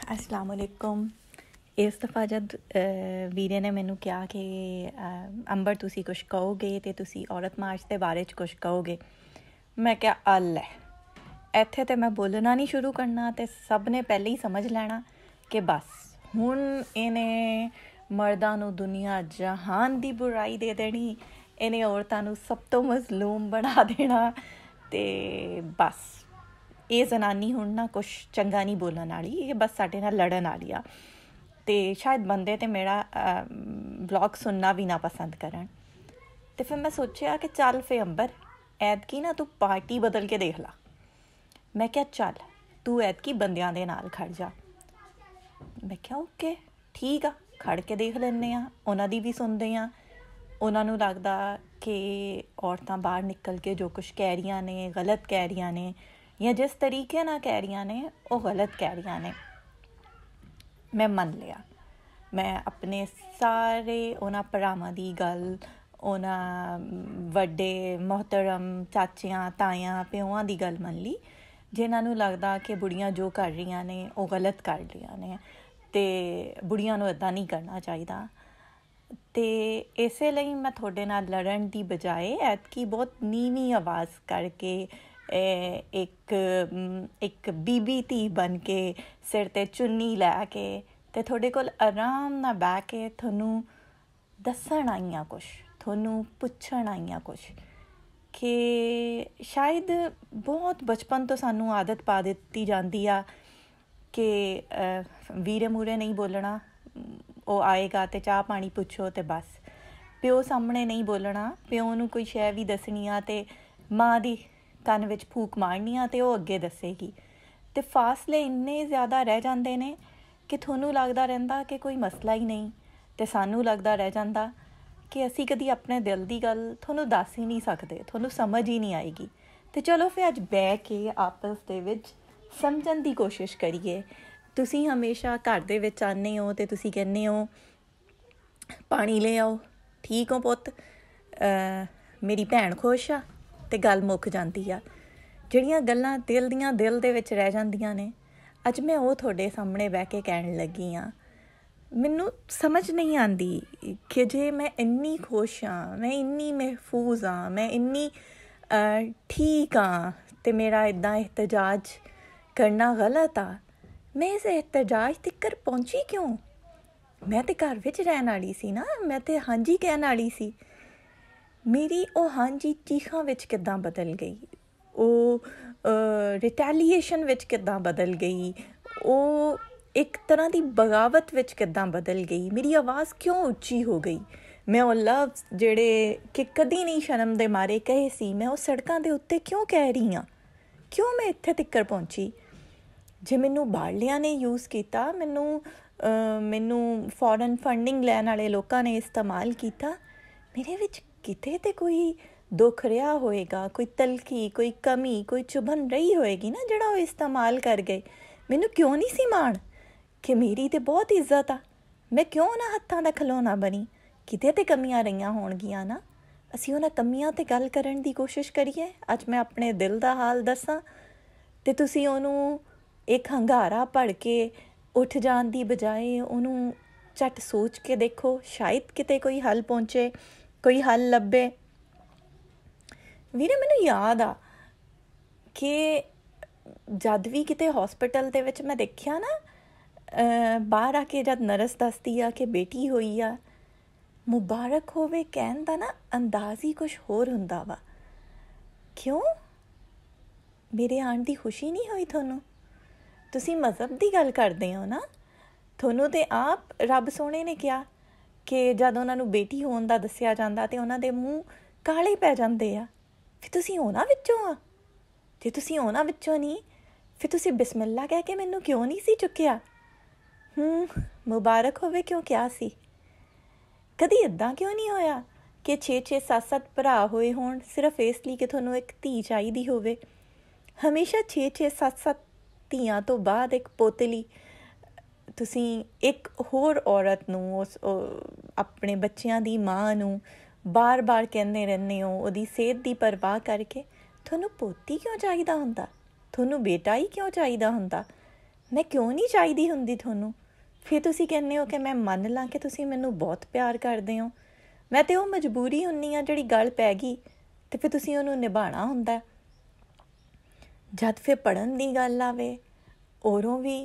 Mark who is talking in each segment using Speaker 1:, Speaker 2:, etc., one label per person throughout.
Speaker 1: अस्सलाम वालेकुम। इस दफ़ा जब ਵੀਰੇ ਨੇ ਮੈਨੂੰ ਕਿਹਾ ਕਿ ਅੰਬਰ ਤੁਸੀਂ ਕੁਛ ਕਹੋਗੇ ਅਤੇ ਤੁਸੀਂ ਔਰਤ ਮਾਰਚ ਦੇ ਬਾਰੇ 'ਚ ਕੁਛ ਕਹੋਗੇ, ਮੈਂ ਕਿਹਾ ਅੱਲ ਹੈ ਇੱਥੇ ਤਾਂ ਮੈਂ ਬੋਲਣਾ ਨਹੀਂ ਸ਼ੁਰੂ ਕਰਨਾ ਅਤੇ ਸਭ ਨੇ ਪਹਿਲੇ ਹੀ ਸਮਝ ਲੈਣਾ ਕਿ ਬਸ ਹੁਣ ਇਹਨੇ ਮਰਦਾਂ ਨੂੰ ਦੁਨੀਆ ਜਹਾਨ ਦੀ ਬੁਰਾਈ ਦੇ ਦੇਣੀ, ਇਹਨੇ ਔਰਤਾਂ ਨੂੰ ਸਭ ਤੋਂ ਮਜ਼ਲੂਮ ਬਣਾ ਦੇਣਾ ਅਤੇ ਬਸ ਇਹ ਜ਼ਨਾਨੀ ਹੁਣ ਨਾ ਕੁਛ ਚੰਗਾ ਨਹੀਂ ਬੋਲਣ ਵਾਲੀ, ਇਹ ਬਸ ਸਾਡੇ ਨਾਲ ਲੜਨ ਵਾਲੀ ਆ। ਅਤੇ ਸ਼ਾਇਦ ਬੰਦੇ ਤਾਂ ਮੇਰਾ ਵਲੋਗ ਸੁਣਨਾ ਵੀ ਨਾ ਪਸੰਦ ਕਰਨ। ਅਤੇ ਫਿਰ ਮੈਂ ਸੋਚਿਆ ਕਿ ਚੱਲ ਫੇ ਅੰਬਰ ਐਤਕੀ ਨਾ ਤੂੰ ਪਾਰਟੀ ਬਦਲ ਕੇ ਦੇਖ ਲਾ। ਮੈਂ ਕਿਹਾ ਚੱਲ ਤੂੰ ਐਤਕੀ ਬੰਦਿਆਂ ਦੇ ਨਾਲ ਖੜ ਜਾ। ਮੈਂ ਕਿਹਾ ਓਕੇ ਠੀਕ ਆ, ਖੜ ਕੇ ਦੇਖ ਲੈਂਦੇ ਹਾਂ, ਉਹਨਾਂ ਦੀ ਵੀ ਸੁਣਦੇ ਹਾਂ। ਉਹਨਾਂ ਨੂੰ ਲੱਗਦਾ ਕਿ ਔਰਤਾਂ ਬਾਹਰ ਨਿਕਲ ਕੇ ਜੋ ਕੁਛ ਕਹਿ ਰਹੀਆਂ ਨੇ ਗਲਤ ਕਹਿ ਰਹੀਆਂ ਨੇ, ਜਾਂ ਜਿਸ ਤਰੀਕੇ ਨਾਲ ਕਹਿ ਰਹੀਆਂ ਨੇ ਉਹ ਗਲਤ ਕਹਿ ਰਹੀਆਂ ਨੇ। ਮੈਂ ਮੰਨ ਲਿਆ, ਮੈਂ ਆਪਣੇ ਸਾਰੇ ਉਹਨਾਂ ਭਰਾਵਾਂ ਦੀ ਗੱਲ, ਉਹਨਾਂ ਵੱਡੇ ਮੁਹਤਰਮ ਚਾਚਿਆਂ ਤਾਇਆਂ ਪਿਓਆਂ ਦੀ ਗੱਲ ਮੰਨ ਲਈ ਜਿਨ੍ਹਾਂ ਨੂੰ ਲੱਗਦਾ ਕਿ ਬੁੜੀਆਂ ਜੋ ਕਰ ਰਹੀਆਂ ਨੇ ਉਹ ਗਲਤ ਕਰ ਰਹੀਆਂ ਨੇ ਅਤੇ ਬੁੜੀਆਂ ਨੂੰ ਇੱਦਾਂ ਨਹੀਂ ਕਰਨਾ ਚਾਹੀਦਾ। ਅਤੇ ਇਸੇ ਲਈ ਮੈਂ ਤੁਹਾਡੇ ਨਾਲ ਲੜਨ ਦੀ ਬਜਾਏ ਐਤਕੀ ਬਹੁਤ ਨੀਵੀਂ ਆਵਾਜ਼ ਕਰਕੇ ਇੱਕ ਬੀਬੀ ਧੀ ਬਣ ਕੇ ਸਿਰ 'ਤੇ ਚੁੰਨੀ ਲੈ ਕੇ ਅਤੇ ਤੁਹਾਡੇ ਕੋਲ ਆਰਾਮ ਨਾਲ ਬਹਿ ਕੇ ਤੁਹਾਨੂੰ ਦੱਸਣ ਆਈਆਂ ਕੁਛ, ਤੁਹਾਨੂੰ ਪੁੱਛਣ ਆਈਆਂ ਕੁਛ ਕਿ ਸ਼ਾਇਦ ਬਹੁਤ ਬਚਪਨ ਤੋਂ ਸਾਨੂੰ ਆਦਤ ਪਾ ਦਿੱਤੀ ਜਾਂਦੀ ਆ ਕਿ ਵੀਰੇ ਮੂਹਰੇ ਨਹੀਂ ਬੋਲਣਾ, ਉਹ ਆਏਗਾ ਅਤੇ ਚਾਹ ਪਾਣੀ ਪੁੱਛੋ ਅਤੇ ਬਸ। ਪਿਓ ਸਾਹਮਣੇ ਨਹੀਂ ਬੋਲਣਾ, ਪਿਓ ਨੂੰ ਕੋਈ ਸ਼ੈ ਵੀ ਦੱਸਣੀ ਆ ਅਤੇ ਮਾਂ ਦੀ ਕੰਨ ਵਿੱਚ ਫੂਕ ਮਾਰਨੀ ਆ ਅਤੇ ਉਹ ਅੱਗੇ ਦੱਸੇਗੀ। ਅਤੇ ਫਾਸਲੇ ਇੰਨੇ ਜ਼ਿਆਦਾ ਰਹਿ ਜਾਂਦੇ ਨੇ ਕਿ ਤੁਹਾਨੂੰ ਲੱਗਦਾ ਰਹਿੰਦਾ ਕਿ ਕੋਈ ਮਸਲਾ ਹੀ ਨਹੀਂ, ਅਤੇ ਸਾਨੂੰ ਲੱਗਦਾ ਰਹਿ ਜਾਂਦਾ ਕਿ ਅਸੀਂ ਕਦੀ ਆਪਣੇ ਦਿਲ ਦੀ ਗੱਲ ਤੁਹਾਨੂੰ ਦੱਸ ਹੀ ਨਹੀਂ ਸਕਦੇ, ਤੁਹਾਨੂੰ ਸਮਝ ਹੀ ਨਹੀਂ ਆਏਗੀ। ਅਤੇ ਚਲੋ ਫਿਰ ਅੱਜ ਬਹਿ ਕੇ ਆਪਸ ਦੇ ਵਿੱਚ ਸਮਝਣ ਦੀ ਕੋਸ਼ਿਸ਼ ਕਰੀਏ। ਤੁਸੀਂ ਹਮੇਸ਼ਾ ਘਰ ਦੇ ਵਿੱਚ ਆਉਂਦੇ ਹੋ ਅਤੇ ਤੁਸੀਂ ਕਹਿੰਦੇ ਹੋ ਪਾਣੀ ਲੈ ਆਓ, ਠੀਕ ਹੋ ਪੁੱਤ, ਮੇਰੀ ਭੈਣ ਖੁਸ਼ ਆ ਅਤੇ ਗੱਲ ਮੁੱਕ ਜਾਂਦੀ ਆ। ਜਿਹੜੀਆਂ ਗੱਲਾਂ ਦਿਲ ਦੀਆਂ ਦਿਲ ਦੇ ਵਿੱਚ ਰਹਿ ਜਾਂਦੀਆਂ ਨੇ, ਅੱਜ ਮੈਂ ਉਹ ਤੁਹਾਡੇ ਸਾਹਮਣੇ ਬਹਿ ਕੇ ਕਹਿਣ ਲੱਗੀ ਹਾਂ। ਮੈਨੂੰ ਸਮਝ ਨਹੀਂ ਆਉਂਦੀ ਕਿ ਜੇ ਮੈਂ ਇੰਨੀ ਖੁਸ਼ ਹਾਂ, ਮੈਂ ਇੰਨੀ ਮਹਿਫੂਜ਼ ਹਾਂ, ਮੈਂ ਇੰਨੀ ਠੀਕ ਹਾਂ ਅਤੇ ਮੇਰਾ ਇੱਦਾਂ ਇਹਤਜਾਜ ਕਰਨਾ ਗਲਤ ਆ, ਮੈਂ ਇਸ ਇਹਤਜਾਜ ਤੱਕ ਪਹੁੰਚੀ ਕਿਉਂ? ਮੈਂ ਤਾਂ ਘਰ ਵਿੱਚ ਰਹਿਣ ਵਾਲੀ ਸੀ ਨਾ, ਮੈਂ ਤਾਂ ਹਾਂਜੀ ਕਹਿਣ ਵਾਲੀ ਸੀ। ਮੇਰੀ ਉਹ ਹਾਂਜੀ ਚੀਖਾਂ ਵਿੱਚ ਕਿੱਦਾਂ ਬਦਲ ਗਈ, ਉਹ ਰਿਟੈਲੀਏਸ਼ਨ ਵਿੱਚ ਕਿੱਦਾਂ ਬਦਲ ਗਈ, ਉਹ ਇੱਕ ਤਰ੍ਹਾਂ ਦੀ ਬਗਾਵਤ ਵਿੱਚ ਕਿੱਦਾਂ ਬਦਲ ਗਈ, ਮੇਰੀ ਆਵਾਜ਼ ਕਿਉਂ ਉੱਚੀ ਹੋ ਗਈ। ਮੈਂ ਉਹ ਲਫ਼ਜ਼ ਜਿਹੜੇ ਕਿ ਕਦੀ ਨਹੀਂ ਸ਼ਰਮ ਦੇ ਮਾਰੇ ਕਹੇ ਸੀ, ਮੈਂ ਉਹ ਸੜਕਾਂ ਦੇ ਉੱਤੇ ਕਿਉਂ ਕਹਿ ਰਹੀ ਹਾਂ? ਕਿਉਂ ਮੈਂ ਇੱਥੇ ਤੱਕ ਪਹੁੰਚੀ? ਜੇ ਮੈਨੂੰ ਬਾਹਰਲਿਆਂ ਨੇ ਯੂਜ਼ ਕੀਤਾ, ਮੈਨੂੰ ਫੋਰਨ ਫੰਡਿੰਗ ਲੈਣ ਵਾਲੇ ਲੋਕਾਂ ਨੇ ਇਸਤੇਮਾਲ ਕੀਤਾ, ਮੇਰੇ ਵਿੱਚ ਕਿਤੇ ਤੇ ਕੋਈ ਦੁੱਖ ਰਿਹਾ ਹੋਏਗਾ, ਕੋਈ ਤਲਖੀ, ਕੋਈ ਕਮੀ, ਕੋਈ ਚੁਭਨ ਰਹੀ ਹੋਏਗੀ ਨਾ, ਜਿਹੜਾ ਉਹ ਇਸਤੇਮਾਲ ਕਰ ਗਏ। ਮੈਨੂੰ ਕਿਉਂ ਨਹੀਂ ਸੀ ਮਾਣ ਕਿ ਮੇਰੀ ਤਾਂ ਬਹੁਤ ਇੱਜ਼ਤ ਆ, ਮੈਂ ਕਿਉਂ ਉਹਨਾਂ ਹੱਥਾਂ ਦਾ ਖਿਲੌਣਾ ਬਣੀ? ਕਿਤੇ ਤੇ ਕਮੀਆਂ ਰਹੀਆਂ ਹੋਣਗੀਆਂ ਨਾ, ਅਸੀਂ ਉਹਨਾਂ ਕਮੀਆਂ 'ਤੇ ਗੱਲ ਕਰਨ ਦੀ ਕੋਸ਼ਿਸ਼ ਕਰੀਏ। ਅੱਜ ਮੈਂ ਆਪਣੇ ਦਿਲ ਦਾ ਹਾਲ ਦੱਸਾਂ ਅਤੇ ਤੁਸੀਂ ਉਹਨੂੰ ਇੱਕ ਹੰਗਾਰਾ ਭੜ ਕੇ ਉੱਠ ਜਾਣ ਦੀ ਬਜਾਏ ਉਹਨੂੰ ਝੱਟ ਸੋਚ ਕੇ ਦੇਖੋ, ਸ਼ਾਇਦ ਕਿਤੇ ਕੋਈ ਹੱਲ ਪਹੁੰਚੇ, ਕੋਈ ਹੱਲ ਲੱਭੇ। ਵੀਰੇ ਮੈਨੂੰ ਯਾਦ ਆ ਕਿ ਜਦ ਵੀ ਕਿਤੇ ਹੌਸਪੀਟਲ ਦੇ ਵਿੱਚ ਮੈਂ ਦੇਖਿਆ ਨਾ, ਬਾਹਰ ਆ ਕੇ ਜਦ ਨਰਸ ਦੱਸਦੀ ਆ ਕਿ ਬੇਟੀ ਹੋਈ ਆ, ਮੁਬਾਰਕ ਹੋਵੇ ਕਹਿਣ ਦਾ ਨਾ ਅੰਦਾਜ਼ ਹੀ ਕੁਛ ਹੋਰ ਹੁੰਦਾ ਵਾ। ਕਿਉਂ ਮੇਰੇ ਆਉਣ ਦੀ ਖੁਸ਼ੀ ਨਹੀਂ ਹੋਈ ਤੁਹਾਨੂੰ? ਤੁਸੀਂ ਮਜ਼ਹਬ ਦੀ ਗੱਲ ਕਰਦੇ ਹੋ ਨਾ, ਤੁਹਾਨੂੰ ਤਾਂ ਆਪ ਰੱਬ ਸੋਹਣੇ ਨੇ ਕਿਹਾ ਕਿ ਜਦ ਉਹਨਾਂ ਨੂੰ ਬੇਟੀ ਹੋਣ ਦਾ ਦੱਸਿਆ ਜਾਂਦਾ ਅਤੇ ਉਹਨਾਂ ਦੇ ਮੂੰਹ ਕਾਲੇ ਪੈ ਜਾਂਦੇ ਆ। ਫਿਰ ਤੁਸੀਂ ਉਹਨਾਂ ਵਿੱਚੋਂ ਆ? ਜੇ ਤੁਸੀਂ ਉਹਨਾਂ ਵਿੱਚੋਂ ਨਹੀਂ, ਫਿਰ ਤੁਸੀਂ ਬਿਸਮਿਲ੍ਲਾ ਕਹਿ ਕੇ ਮੈਨੂੰ ਕਿਉਂ ਨਹੀਂ ਸੀ ਚੁੱਕਿਆ? ਮੁਬਾਰਕ ਹੋਵੇ ਕਿਉਂ ਕਿਹਾ ਸੀ? ਕਦੀ ਇੱਦਾਂ ਕਿਉਂ ਨਹੀਂ ਹੋਇਆ ਕਿ 6-6 7-7 ਭਰਾ ਹੋਏ ਹੋਣ ਸਿਰਫ ਇਸ ਲਈ ਕਿ ਤੁਹਾਨੂੰ ਇੱਕ ਧੀ ਚਾਹੀਦੀ ਹੋਵੇ? ਹਮੇਸ਼ਾ 6-6 7-7 ਧੀਆਂ ਤੋਂ ਬਾਅਦ ਇੱਕ ਪੋਤਲੀ ਤੁਸੀਂ ਇੱਕ ਹੋਰ ਔਰਤ ਨੂੰ, ਉਸ ਆਪਣੇ ਬੱਚਿਆਂ ਦੀ ਮਾਂ ਨੂੰ ਬਾਰ-ਬਾਰ ਕਹਿੰਦੇ ਰਹਿੰਦੇ ਹੋ, ਉਹਦੀ ਸਿਹਤ ਦੀ ਪਰਵਾਹ ਕਰਕੇ। ਤੁਹਾਨੂੰ ਪੋਤੀ ਕਿਉਂ ਚਾਹੀਦਾ ਹੁੰਦਾ? ਤੁਹਾਨੂੰ ਬੇਟਾ ਹੀ ਕਿਉਂ ਚਾਹੀਦਾ ਹੁੰਦਾ? ਮੈਂ ਕਿਉਂ ਨਹੀਂ ਚਾਹੀਦੀ ਹੁੰਦੀ ਤੁਹਾਨੂੰ? ਫਿਰ ਤੁਸੀਂ ਕਹਿੰਦੇ ਹੋ ਕਿ ਮੈਂ ਮੰਨ ਲਾਂ ਕਿ ਤੁਸੀਂ ਮੈਨੂੰ ਬਹੁਤ ਪਿਆਰ ਕਰਦੇ ਹੋ। ਮੈਂ ਤਾਂ ਉਹ ਮਜਬੂਰੀ ਹੁੰਦੀ ਹਾਂ ਜਿਹੜੀ ਗੱਲ ਪੈ ਗਈ, ਅਤੇ ਫਿਰ ਤੁਸੀਂ ਉਹਨੂੰ ਨਿਭਾਉਣਾ ਹੁੰਦਾ। ਜਦ ਫਿਰ ਪੜ੍ਹਨ ਦੀ ਗੱਲ ਆਵੇ, ਉਦੋਂ ਵੀ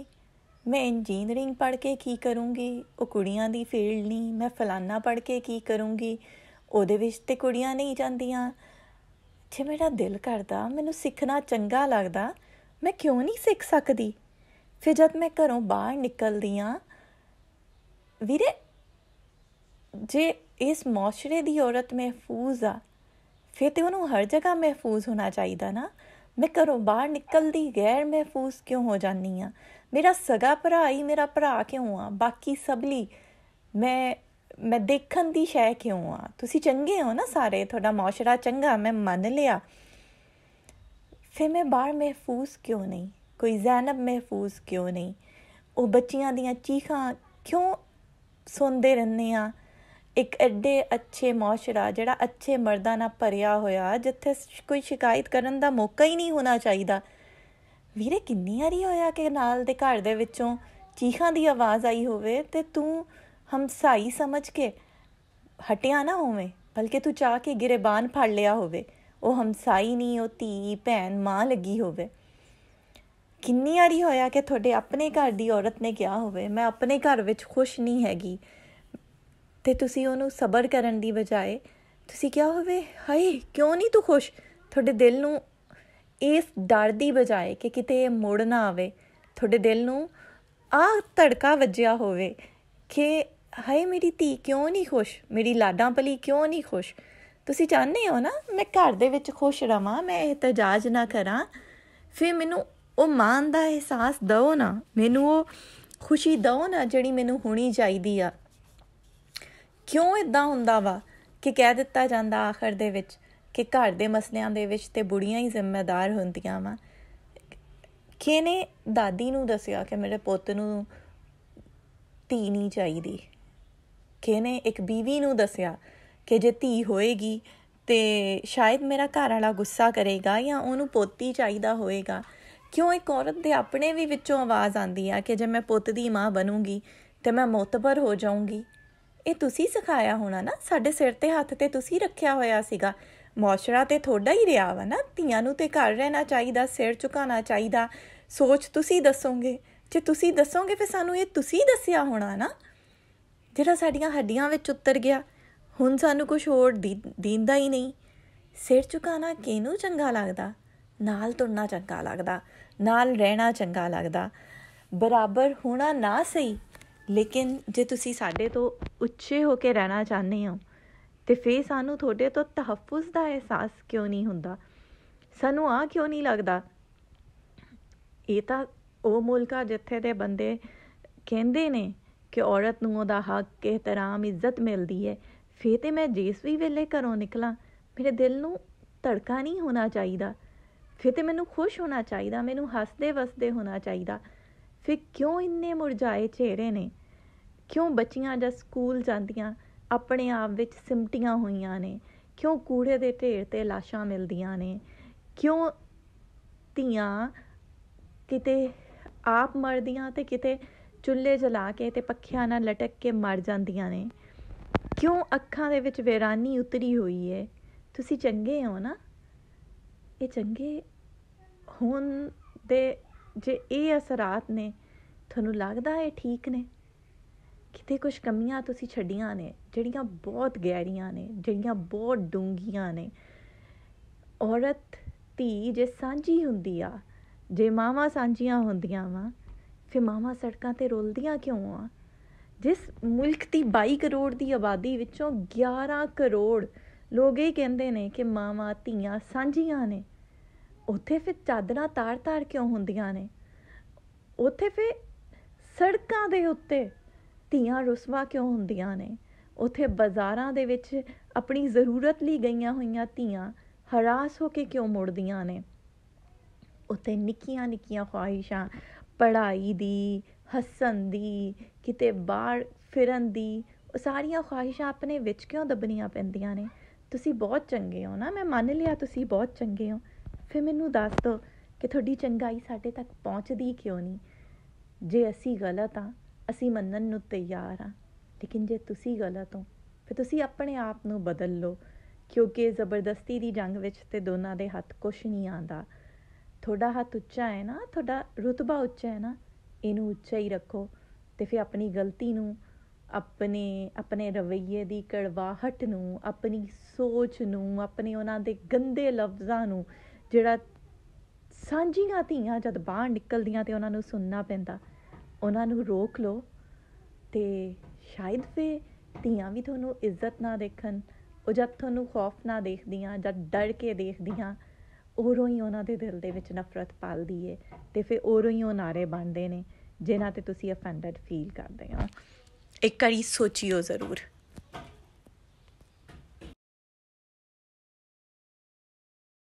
Speaker 1: ਮੈਂ ਇੰਜੀਨੀਅਰਿੰਗ ਪੜ੍ਹ ਕੇ ਕੀ ਕਰੂੰਗੀ? ਉਹ ਕੁੜੀਆਂ ਦੀ ਫੀਲਡ ਨਹੀਂ। ਮੈਂ ਫਲਾਨਾ ਪੜ੍ਹ ਕੇ ਕੀ ਕਰੂੰਗੀ? ਉਹਦੇ ਵਿੱਚ ਤਾਂ ਕੁੜੀਆਂ ਨਹੀਂ ਜਾਂਦੀਆਂ। ਜੇ ਮੇਰਾ ਦਿਲ ਕਰਦਾ, ਮੈਨੂੰ ਸਿੱਖਣਾ ਚੰਗਾ ਲੱਗਦਾ, ਮੈਂ ਕਿਉਂ ਨਹੀਂ ਸਿੱਖ ਸਕਦੀ? ਫਿਰ ਜਦ ਮੈਂ ਘਰੋਂ ਬਾਹਰ ਨਿਕਲਦੀ ਹਾਂ, ਵੀਰੇ, ਜੇ ਇਸ ਮੁਆਸ਼ਰੇ ਦੀ ਔਰਤ ਮਹਿਫੂਜ਼ ਆ, ਫਿਰ ਤਾਂ ਉਹਨੂੰ ਹਰ ਜਗ੍ਹਾ ਮਹਿਫੂਜ਼ ਹੋਣਾ ਚਾਹੀਦਾ ਨਾ। ਮੈਂ ਘਰੋਂ ਬਾਹਰ ਨਿਕਲਦੀ ਗੈਰ ਮਹਿਫੂਜ਼ ਕਿਉਂ ਹੋ ਜਾਂਦੀ ਹਾਂ? ਮੇਰਾ ਸਗਾ ਭਰਾ ਹੀ ਮੇਰਾ ਭਰਾ ਕਿਉਂ ਆ? ਬਾਕੀ ਸਭ ਲਈ ਮੈਂ ਦੇਖਣ ਦੀ ਸ਼ੈ ਕਿਉਂ ਆ? ਤੁਸੀਂ ਚੰਗੇ ਹੋ ਨਾ ਸਾਰੇ, ਤੁਹਾਡਾ ਮੁਆਸ਼ਰਾ ਚੰਗਾ, ਮੈਂ ਮੰਨ ਲਿਆ। ਫਿਰ ਮੈਂ ਬਾਹਰ ਮਹਿਫੂਜ਼ ਕਿਉਂ ਨਹੀਂ? ਕੋਈ ਜ਼ੈਨਬ ਮਹਿਫੂਜ਼ ਕਿਉਂ ਨਹੀਂ? ਉਹ ਬੱਚੀਆਂ ਦੀਆਂ ਚੀਖਾਂ ਕਿਉਂ ਸੁਣਦੇ ਰਹਿੰਦੇ ਹਾਂ? ਇੱਕ ਐਡੇ ਅੱਛੇ ਮੁਆਸ਼ਰਾ ਜਿਹੜਾ ਅੱਛੇ ਮਰਦਾਂ ਨਾਲ ਭਰਿਆ ਹੋਇਆ, ਜਿੱਥੇ ਕੋਈ ਸ਼ਿਕਾਇਤ ਕਰਨ ਦਾ ਮੌਕਾ ਹੀ ਨਹੀਂ ਹੋਣਾ ਚਾਹੀਦਾ। ਵੀਰੇ, ਕਿੰਨੀ ਵਾਰੀ ਹੋਇਆ ਕਿ ਨਾਲ ਦੇ ਘਰ ਦੇ ਵਿੱਚੋਂ ਚੀਖਾਂ ਦੀ ਆਵਾਜ਼ ਆਈ ਹੋਵੇ ਅਤੇ ਤੂੰ ਹਮਸਾਈ ਸਮਝ ਕੇ ਹਟਿਆ ਨਾ ਹੋਵੇ, ਬਲਕਿ ਤੂੰ ਚਾਹ ਕੇ ਗਿਰਬਾਨ ਫੜ ਲਿਆ ਹੋਵੇ। ਉਹ ਹਮਸਾਈ ਨਹੀਂ, ਉਹ ਧੀ, ਭੈਣ, ਮਾਂ ਲੱਗੀ ਹੋਵੇ। ਕਿੰਨੀ ਵਾਰੀ ਹੋਇਆ ਕਿ ਤੁਹਾਡੇ ਆਪਣੇ ਘਰ ਦੀ ਔਰਤ ਨੇ ਕਿਹਾ ਹੋਵੇ ਮੈਂ ਆਪਣੇ ਘਰ ਵਿੱਚ ਖੁਸ਼ ਨਹੀਂ ਹੈਗੀ, ਅਤੇ ਤੁਸੀਂ ਉਹਨੂੰ ਸਬਰ ਕਰਨ ਦੀ ਬਜਾਏ ਤੁਸੀਂ ਕਿਹਾ ਹੋਵੇ ਹਾਏ ਕਿਉਂ ਨਹੀਂ ਤੂੰ ਖੁਸ਼? ਤੁਹਾਡੇ ਦਿਲ ਨੂੰ ਇਸ ਡਰ ਦੀ ਬਜਾਏ ਕਿ ਕਿਤੇ ਇਹ ਮੁੜ ਨਾ ਆਵੇ, ਤੁਹਾਡੇ ਦਿਲ ਨੂੰ ਆਹ ਧੜਕਾ ਵੱਜਿਆ ਹੋਵੇ ਕਿ ਹਾਏ ਮੇਰੀ ਧੀ ਕਿਉਂ ਨਹੀਂ ਖੁਸ਼, ਮੇਰੀ ਲਾਡਾਂ ਭਲੀ ਕਿਉਂ ਨਹੀਂ ਖੁਸ਼? ਤੁਸੀਂ ਚਾਹੁੰਦੇ ਹੋ ਨਾ ਮੈਂ ਘਰ ਦੇ ਵਿੱਚ ਖੁਸ਼ ਰਵਾਂ, ਮੈਂ ਇਹਤਜਾਜ ਨਾ ਕਰਾਂ। ਫਿਰ ਮੈਨੂੰ ਉਹ ਮਾਣ ਦਾ ਅਹਿਸਾਸ ਦਿਓ ਨਾ, ਮੈਨੂੰ ਉਹ ਖੁਸ਼ੀ ਦਿਓ ਨਾ ਜਿਹੜੀ ਮੈਨੂੰ ਹੋਣੀ ਚਾਹੀਦੀ ਆ। ਕਿਉਂ ਇੱਦਾਂ ਹੁੰਦਾ ਵਾ ਕਿ ਕਹਿ ਦਿੱਤਾ ਜਾਂਦਾ ਆਖਰ ਦੇ ਵਿੱਚ ਕਿ ਘਰ ਦੇ ਮਸਲਿਆਂ ਦੇ ਵਿੱਚ ਤਾਂ ਬੁੜੀਆਂ ਹੀ ਜ਼ਿੰਮੇਦਾਰ ਹੁੰਦੀਆਂ ਵਾ? ਕਿਹਨੇ ਦਾਦੀ ਨੂੰ ਦੱਸਿਆ ਕਿ ਮੇਰੇ ਪੁੱਤ ਨੂੰ ਧੀ ਨਹੀਂ ਚਾਹੀਦੀ? ਕਿਹਨੇ ਇੱਕ ਬੀਵੀ ਨੂੰ ਦੱਸਿਆ ਕਿ ਜੇ ਧੀ ਹੋਏਗੀ ਤਾਂ ਸ਼ਾਇਦ ਮੇਰਾ ਘਰ ਵਾਲਾ ਗੁੱਸਾ ਕਰੇਗਾ ਜਾਂ ਉਹਨੂੰ ਪੋਤੀ ਚਾਹੀਦਾ ਹੋਏਗਾ? ਕਿਉਂ ਇੱਕ ਔਰਤ ਦੇ ਆਪਣੇ ਵੀ ਵਿੱਚੋਂ ਆਵਾਜ਼ ਆਉਂਦੀ ਆ ਕਿ ਜੇ ਮੈਂ ਪੁੱਤ ਦੀ ਮਾਂ ਬਣੂੰਗੀ ਤਾਂ ਮੈਂ ਮੁਤਬਰ ਹੋ ਜਾਊਂਗੀ? ਇਹ ਤੁਸੀਂ ਸਿਖਾਇਆ ਹੋਣਾ ਨਾ, ਸਾਡੇ ਸਿਰ 'ਤੇ ਹੱਥ 'ਤੇ ਤੁਸੀਂ ਰੱਖਿਆ ਹੋਇਆ ਸੀਗਾ। ਮੁਆਸ਼ਰਾ ਤਾਂ ਤੁਹਾਡਾ ਹੀ ਰਿਹਾ ਵਾ ਨਾ। ਧੀਆਂ ਨੂੰ ਤਾਂ ਘਰ ਰਹਿਣਾ ਚਾਹੀਦਾ, ਸਿਰ ਝੁਕਾਉਣਾ ਚਾਹੀਦਾ। ਸੋਚ ਤੁਸੀਂ ਦੱਸੋਗੇ, ਜੇ ਤੁਸੀਂ ਦੱਸੋਗੇ ਫਿਰ ਸਾਨੂੰ ਇਹ ਤੁਸੀਂ ਦੱਸਿਆ ਹੋਣਾ ਨਾ, ਜਿਹੜਾ ਸਾਡੀਆਂ ਹੱਡੀਆਂ ਵਿੱਚ ਉਤਰ ਗਿਆ। ਹੁਣ ਸਾਨੂੰ ਕੁਛ ਹੋਰ ਦੀਂਦਾ ਹੀ ਨਹੀਂ। ਸਿਰ ਝੁਕਾਉਣਾ ਕਿਹਨੂੰ ਚੰਗਾ ਲੱਗਦਾ? ਨਾਲ ਤੁਰਨਾ ਚੰਗਾ ਲੱਗਦਾ, ਨਾਲ ਰਹਿਣਾ ਚੰਗਾ ਲੱਗਦਾ, ਬਰਾਬਰ ਹੋਣਾ ਨਾ ਸਹੀ, ਲੇਕਿਨ ਜੇ ਤੁਸੀਂ ਸਾਡੇ ਤੋਂ ਉੱਚੇ ਹੋ ਕੇ ਰਹਿਣਾ ਚਾਹੁੰਦੇ ਹੋ ਅਤੇ ਫਿਰ ਸਾਨੂੰ ਤੁਹਾਡੇ ਤੋਂ ਤਹੱਫੁਜ਼ ਦਾ ਅਹਿਸਾਸ ਕਿਉਂ ਨਹੀਂ ਹੁੰਦਾ? ਸਾਨੂੰ ਆਹ ਕਿਉਂ ਨਹੀਂ ਲੱਗਦਾ? ਇਹ ਤਾਂ ਉਹ ਮੁਲਕ ਆ ਜਿੱਥੇ ਦੇ ਬੰਦੇ ਕਹਿੰਦੇ ਨੇ ਕਿ ਔਰਤ ਨੂੰ ਉਹਦਾ ਹੱਕ, ਇਹਤਰਾਮ, ਇੱਜ਼ਤ ਮਿਲਦੀ ਹੈ। ਫਿਰ ਤਾਂ ਮੈਂ ਜਿਸ ਵੀ ਵੇਲੇ ਘਰੋਂ ਨਿਕਲਾਂ ਮੇਰੇ ਦਿਲ ਨੂੰ ਧੜਕਾ ਨਹੀਂ ਹੋਣਾ ਚਾਹੀਦਾ। ਫਿਰ ਤਾਂ ਮੈਨੂੰ ਖੁਸ਼ ਹੋਣਾ ਚਾਹੀਦਾ, ਮੈਨੂੰ ਹੱਸਦੇ ਵਸਦੇ ਹੋਣਾ ਚਾਹੀਦਾ। ਫਿਰ ਕਿਉਂ ਇੰਨੇ ਮੁਰਝਾਏ ਚਿਹਰੇ ਨੇ? ਕਿਉਂ ਬੱਚੀਆਂ ਜਦ ਸਕੂਲ ਜਾਂਦੀਆਂ ਆਪਣੇ ਆਪ ਵਿੱਚ ਸਿਮਟੀਆਂ ਹੋਈਆਂ ਨੇ? ਕਿਉਂ ਕੂੜੇ ਦੇ ਢੇਰ 'ਤੇ ਲਾਸ਼ਾਂ ਮਿਲਦੀਆਂ ਨੇ? ਕਿਉਂ ਧੀਆਂ ਕਿਤੇ ਆਪ ਮਰਦੀਆਂ ਅਤੇ ਕਿਤੇ ਚੁੱਲ੍ਹੇ ਜਲਾ ਕੇ ਅਤੇ ਪੱਖਿਆਂ ਨਾਲ ਲਟਕ ਕੇ ਮਰ ਜਾਂਦੀਆਂ ਨੇ? ਕਿਉਂ ਅੱਖਾਂ ਦੇ ਵਿੱਚ ਵੈਰਾਨੀ ਉਤਰੀ ਹੋਈ ਹੈ? ਤੁਸੀਂ ਚੰਗੇ ਹੋ ਨਾ? ਇਹ ਚੰਗੇ ਹੋਣ ਦੇ ਜੇ ਇਹ ਅਸਰਾਤ ਨੇ, ਤੁਹਾਨੂੰ ਲੱਗਦਾ ਇਹ ਠੀਕ ਨੇ? ਕਿਤੇ ਕੁਛ ਕਮੀਆਂ ਤੁਸੀਂ ਛੱਡੀਆਂ ਨੇ ਜਿਹੜੀਆਂ ਬਹੁਤ ਗਹਿਰੀਆਂ ਨੇ, ਜਿਹੜੀਆਂ ਬਹੁਤ ਡੂੰਘੀਆਂ ਨੇ। ਔਰਤ ਧੀ ਜੇ ਸਾਂਝੀ ਹੁੰਦੀ ਆ, ਜੇ ਮਾਵਾਂ ਸਾਂਝੀਆਂ ਹੁੰਦੀਆਂ ਵਾ, ਫਿਰ ਮਾਵਾਂ ਸੜਕਾਂ 'ਤੇ ਰੁਲਦੀਆਂ ਕਿਉਂ ਆ? ਜਿਸ ਮੁਲਕ ਦੀ 22 ਕਰੋੜ ਦੀ ਆਬਾਦੀ ਵਿੱਚੋਂ 11 ਕਰੋੜ ਲੋਕ ਇਹ ਕਹਿੰਦੇ ਨੇ ਕਿ ਮਾਵਾਂ ਧੀਆਂ ਸਾਂਝੀਆਂ ਨੇ, ਉੱਥੇ ਫਿਰ ਚਾਦਰਾਂ ਤਾਰ ਕਿਉਂ ਹੁੰਦੀਆਂ ਨੇ? ਉੱਥੇ ਫਿਰ ਸੜਕਾਂ ਦੇ ਉੱਤੇ ਧੀਆਂ ਰੁਸਵਾ ਕਿਉਂ ਹੁੰਦੀਆਂ ਨੇ? ਉੱਥੇ ਬਾਜ਼ਾਰਾਂ ਦੇ ਵਿੱਚ ਆਪਣੀ ਜ਼ਰੂਰਤ ਲਈ ਗਈਆਂ ਹੋਈਆਂ ਧੀਆਂ ਹਰਾਸ ਹੋ ਕੇ ਕਿਉਂ ਮੁੜਦੀਆਂ ਨੇ? ਉੱਥੇ ਨਿੱਕੀਆਂ ਨਿੱਕੀਆਂ ਖਵਾਹਿਸ਼ਾਂ, ਪੜ੍ਹਾਈ ਦੀ, ਹੱਸਣ ਦੀ, ਕਿਤੇ ਬਾਹਰ ਫਿਰਨ ਦੀ, ਉਹ ਸਾਰੀਆਂ ਖਵਾਹਿਸ਼ਾਂ ਆਪਣੇ ਵਿੱਚ ਕਿਉਂ ਦੱਬਣੀਆਂ ਪੈਂਦੀਆਂ ਨੇ? ਤੁਸੀਂ ਬਹੁਤ ਚੰਗੇ ਹੋ ਨਾ, ਮੈਂ ਮੰਨ ਲਿਆ ਤੁਸੀਂ ਬਹੁਤ ਚੰਗੇ ਹੋ। ਫਿਰ ਮੈਨੂੰ ਦੱਸ ਦਿਓ ਕਿ ਤੁਹਾਡੀ ਚੰਗਾਈ ਸਾਡੇ ਤੱਕ ਪਹੁੰਚਦੀ ਕਿਉਂ ਨਹੀਂ? ਜੇ ਅਸੀਂ ਗਲਤ ਹਾਂ ਅਸੀਂ ਮੰਨਣ ਨੂੰ ਤਿਆਰ ਹਾਂ, ਲੇਕਿਨ ਜੇ ਤੁਸੀਂ ਗਲਤ ਹੋ ਫਿਰ ਤੁਸੀਂ ਆਪਣੇ ਆਪ ਨੂੰ ਬਦਲ ਲਓ, ਕਿਉਂਕਿ ਜ਼ਬਰਦਸਤੀ ਦੀ ਜੰਗ ਵਿੱਚ ਤੇ ਦੋਨਾਂ ਦੇ ਹੱਥ ਕੁਛ ਨਹੀਂ ਆਉਂਦਾ। ਤੁਹਾਡਾ ਹੱਥ ਉੱਚਾ ਹੈ ਨਾ, ਤੁਹਾਡਾ ਰੁਤਬਾ ਉੱਚਾ ਹੈ ਨਾ, ਇਹਨੂੰ ਉੱਚਾ ਹੀ ਰੱਖੋ। ਅਤੇ ਫਿਰ ਆਪਣੀ ਗਲਤੀ ਨੂੰ, ਆਪਣੇ ਰਵੱਈਏ ਦੀ ਕੜਵਾਹਟ ਨੂੰ, ਆਪਣੀ ਸੋਚ ਨੂੰ, ਆਪਣੇ ਉਹਨਾਂ ਦੇ ਗੰਦੇ ਲਫ਼ਜ਼ਾਂ ਨੂੰ, ਜਿਹੜਾ ਸਾਂਝੀਆਂ ਧੀਆਂ ਜਦ ਬਾਹਰ ਨਿਕਲਦੀਆਂ ਅਤੇ ਉਹਨਾਂ ਨੂੰ ਸੁਣਨਾ ਪੈਂਦਾ, ਉਹਨਾਂ ਨੂੰ ਰੋਕ ਲਓ। ਅਤੇ ਸ਼ਾਇਦ ਫਿਰ ਧੀਆਂ ਵੀ ਤੁਹਾਨੂੰ ਇੱਜ਼ਤ ਨਾ ਦੇਖਣ। ਉਹ ਜਦ ਤੁਹਾਨੂੰ ਖੌਫ ਨਾ ਦੇਖਦੀਆਂ, ਜਦ ਡਰ ਕੇ ਦੇਖਦੀਆਂ, ਉਦੋਂ ਹੀ ਉਹਨਾਂ ਦੇ ਦਿਲ ਦੇ ਵਿੱਚ ਨਫ਼ਰਤ ਪਲਦੀ ਹੈ, ਅਤੇ ਫਿਰ ਉਦੋਂ ਹੀ ਉਹ ਨਾਅਰੇ ਬਣਦੇ ਨੇ ਜਿਨ੍ਹਾਂ 'ਤੇ ਤੁਸੀਂ ਅਫੈਂਡਡ ਫੀਲ ਕਰਦੇ ਹੋ। ਇੱਕ ਵਾਰੀ ਸੋਚਿਓ ਜ਼ਰੂਰ।